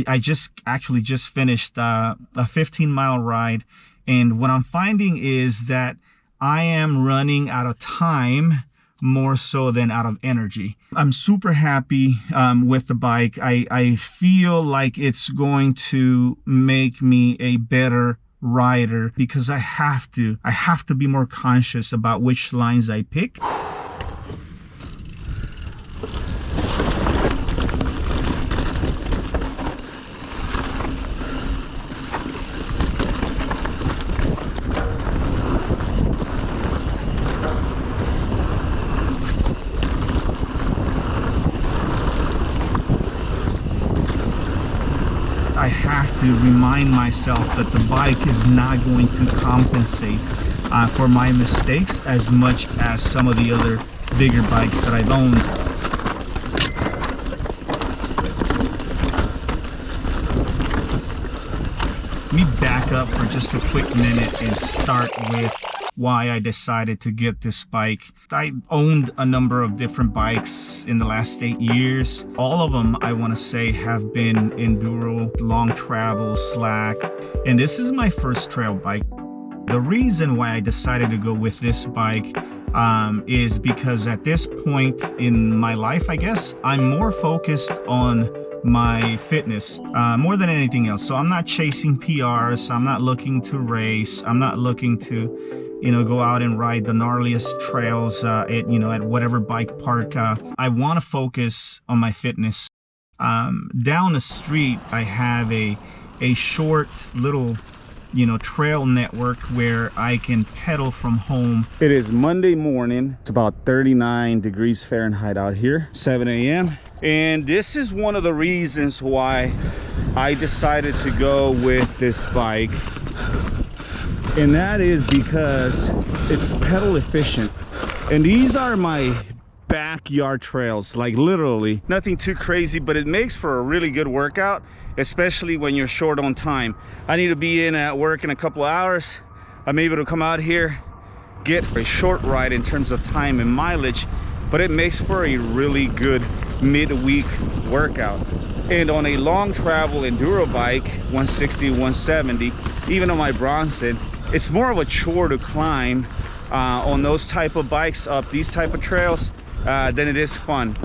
I just actually just finished a 15-mile ride, and what I'm finding is that I am running out of time more so than out of energy. I'm super happy with the bike. I feel like it's going to make me a better rider because I have to be more conscious about which lines I pick. I have to remind myself that the bike is not going to compensate for my mistakes as much as some of the other bigger bikes that I've owned. Let me back up for just a quick minute and start with why I decided to get this bike. I owned a number of different bikes in the last 8 years. All of them, I want to say, have been enduro, long travel, slack, and this is my first trail bike. The reason why I decided to go with this bike is because at this point in my life, I guess, I'm more focused on my fitness more than anything else. So I'm not chasing PRs, I'm not looking to race, I'm not looking to go out and ride the gnarliest trails at whatever bike park. I want to focus on my fitness. Down the street, I have a short little trail network where I can pedal from home. It is Monday morning. It's about 39 degrees Fahrenheit out here, 7 a.m. And this is one of the reasons why I decided to go with this bike. And that is because it's pedal efficient. And these are my backyard trails, like literally nothing too crazy, but it makes for a really good workout, especially when you're short on time. I need to be in at work in a couple of hours. I'm able to come out here, get a short ride in terms of time and mileage, but it makes for a really good midweek workout. And on a long travel enduro bike, 160, 170, even on my Bronson, it's more of a chore to climb on those type of bikes up these type of trails than it is fun.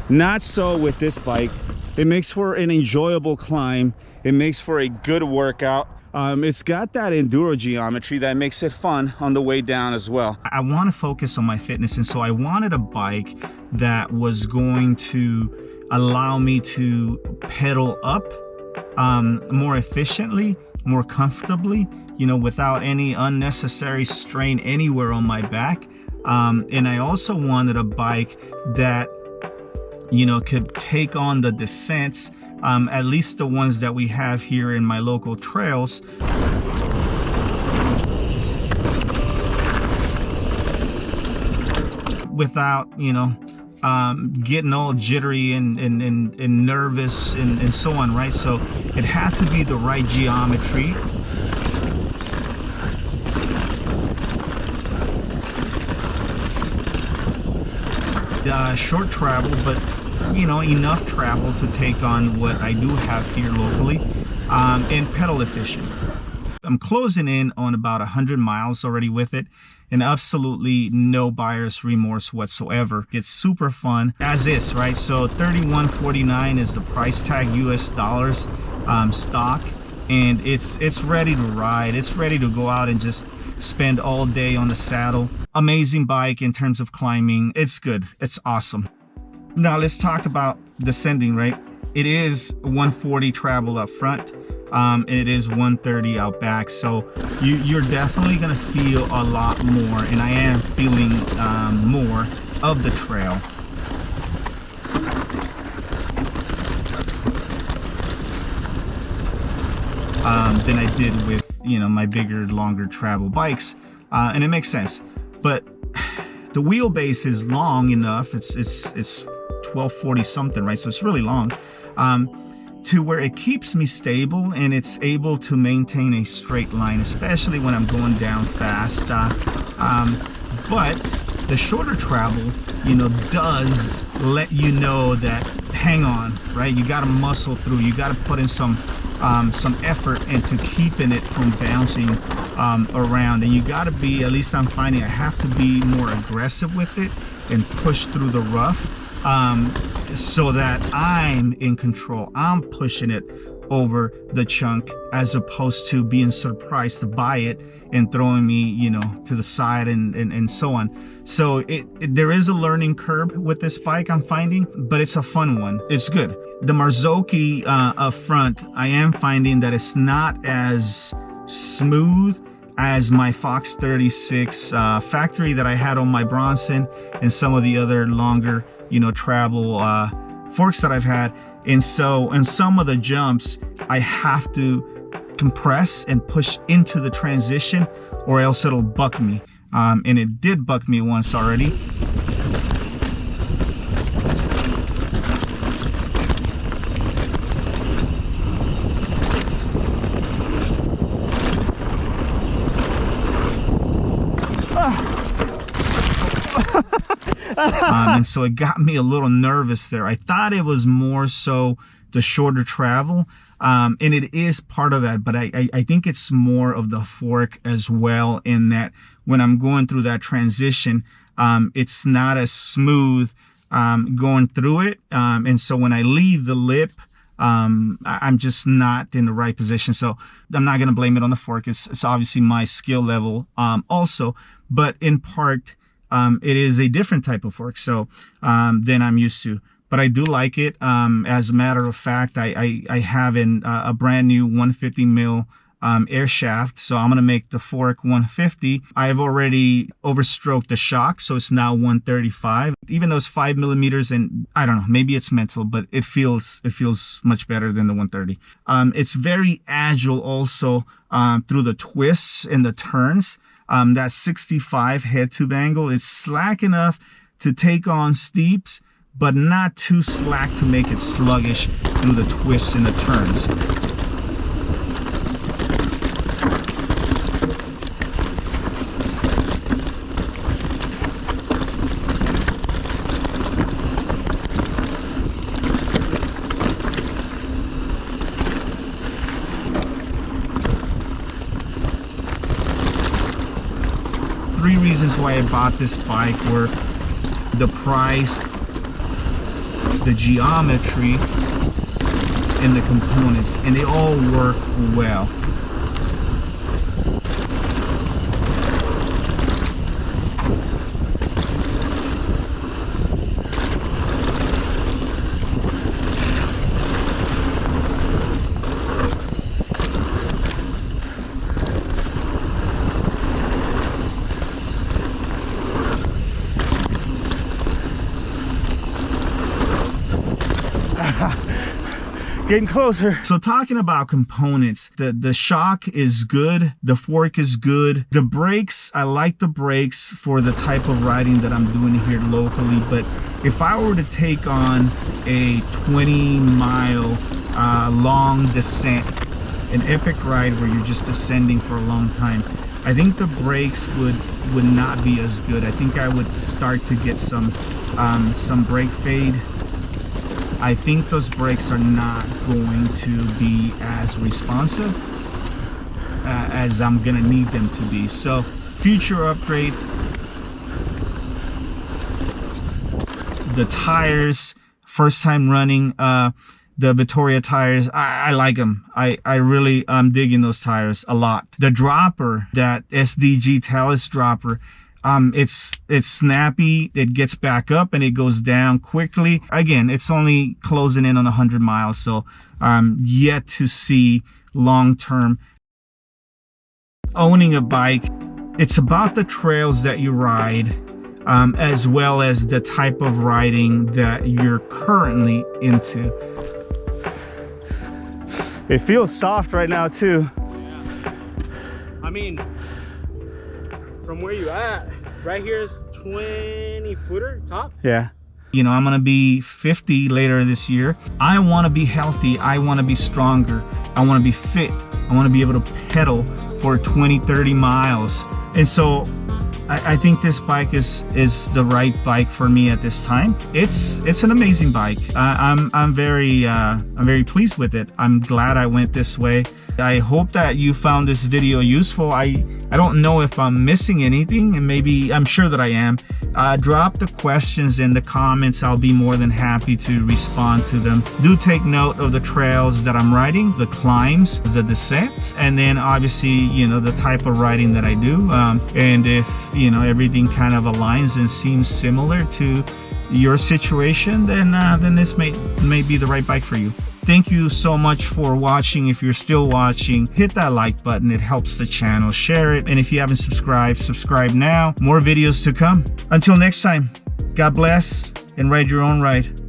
Not so with this bike. It makes for an enjoyable climb. It makes for a good workout. It's got that enduro geometry that makes it fun on the way down as well. I want to focus on my fitness, and so I wanted a bike that was going to allow me to pedal up more efficiently, more comfortably, without any unnecessary strain anywhere on my back. And I also wanted a bike that could take on the descents, at least the ones that we have here in my local trails, without getting all jittery and nervous and so on, right? So it had to be the right geometry. Short travel, but enough travel to take on what I do have here locally, and pedal efficient. I'm closing in on about 100 miles already with it, and absolutely no buyer's remorse whatsoever. It's super fun as is, right? So $31.49 is the price tag, US dollars, stock, and it's ready to ride. It's ready to go out and just spend all day on the saddle. Amazing bike in terms of climbing. It's good. It's awesome. Now let's talk about descending, right? It is 140 travel up front, and it is 130 out back. So you're definitely gonna feel a lot more, and I am feeling more of the trail. Than I did with my bigger, longer travel bikes, and it makes sense. But the wheelbase is long enough. It's 1240 something, right? So it's really long, to where it keeps me stable and it's able to maintain a straight line, especially when I'm going down fast. But the shorter travel, does let you know that, hang on, right? You got to muscle through. You got to put in some effort into keeping it from bouncing around. And you got to be, at least I'm finding, I have to be more aggressive with it and push through the rough, so that I'm in control. I'm pushing it over the chunk, as opposed to being surprised to buy it and throwing me, you know, to the side and so on. So there is a learning curve with this bike, I'm finding, but it's a fun one. It's good. The Marzocchi up front, I am finding that it's not as smooth as my Fox 36 factory that I had on my Bronson and some of the other longer, you know, travel forks that I've had. And so in some of the jumps, I have to compress and push into the transition, or else it'll buck me. And it did buck me once already. And so it got me a little nervous there. I thought it was more so the shorter travel, and it is part of that, but I think it's more of the fork as well, in that when I'm going through that transition, it's not as smooth going through it, and so when I leave the lip, I'm just not in the right position. So I'm not going to blame it on the fork. It's obviously my skill level also, but in part it is a different type of fork so than I'm used to. But I do like it. As a matter of fact, I have a brand new 150 mil air shaft, so I'm gonna make the fork 150. I've already overstroked the shock, so it's now 135. Even though it's 5 millimeters, and I don't know, maybe it's mental, but it feels much better than the 130. It's very agile also through the twists and the turns. That 65 head tube angle is slack enough to take on steeps, but not too slack to make it sluggish through the twists and the turns. 3 reasons why I bought this bike were the price, the geometry, and the components, and they all work well. Getting closer. So talking about components, the shock is good, the fork is good, the brakes, I like the brakes for the type of riding that I'm doing here locally. But if I were to take on a 20-mile long descent, an epic ride where you're just descending for a long time, I think the brakes would not be as good. I think I would start to get some brake fade. I think those brakes are not going to be as responsive as I'm gonna need them to be. So future upgrade. The tires, first time running the Vittoria tires, I like them. I really am digging those tires a lot. The dropper, that SDG Talus dropper, it's snappy, it gets back up and it goes down quickly. Again, it's only closing in on 100 miles, so yet to see long-term. Owning a bike, it's about the trails that you ride, as well as the type of riding that you're currently into. It feels soft right now too. Yeah. I mean, from where you at, right here is 20 footer top. Yeah. You know, I'm gonna be 50 later this year. I wanna be healthy, I wanna be stronger, I wanna be fit, I wanna be able to pedal for 20, 30 miles. And so I think this bike is the right bike for me at this time. It's an amazing bike. I'm very pleased with it. I'm glad I went this way. I hope that you found this video useful. I don't know if I'm missing anything, and maybe I'm sure that I am. Drop the questions in the comments. I'll be more than happy to respond to them. Do take note of the trails that I'm riding, the climbs, the descents, and then obviously, you know, the type of riding that I do. And if, you know, everything kind of aligns and seems similar to your situation, then this may be the right bike for you. Thank you so much for watching. If you're still watching, hit that like button. It helps the channel. Share it. And if you haven't subscribed, subscribe now. More videos to come. Until next time, God bless and ride your own ride.